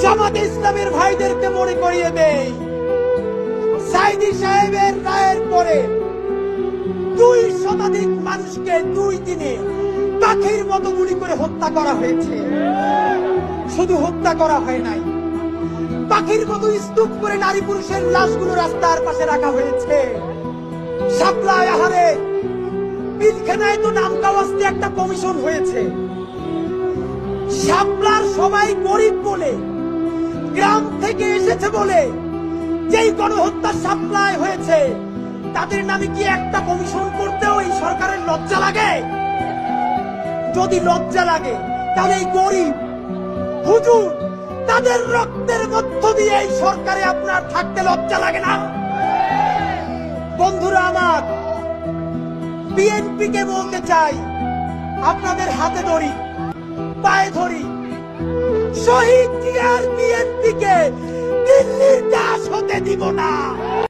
জামাতে ইসলামের ভাইদেরকে মনে করিয়ে দেই, সাইদি সাহেবের রায়ের পরে 2 শতাধিক মানুষকে 2 দিনে পাখির মতো গুলি করে হত্যা করা হয়েছে। শুধু হত্যা করা হয় নাই, পাখির মতো স্তূপ করে নারী পুরুষের লাশগুলো রাস্তার পাশে রাখা হয়েছে। শাপলায় আহারে পিলখানায় তো নাম কাওয়াস্তে একটা কমিশন হয়েছে। শাপলার সবাই গরিব বলে, গ্রাম থেকে এসেছে বলে যেই গণহত্যা শাপলায় হয়েছে, তাদের নামে কি একটা কমিশন করতেও এই সরকারের লজ্জা লাগে? যদি লজ্জা লাগে তাহলে এই গরিব হুজুর তাদের রক্তের মধ্য দিয়ে এই সরকারে আপনার থাকতে লজ্জা লাগে না? বন্ধুরা আমার, বিএনপি কে বলতে চাই, আপনাদের হাতে ধরি, পায়ে ধরি, শহীদ জিয়ার বিএনপি কে দিল্লির দাস হতে দিব না।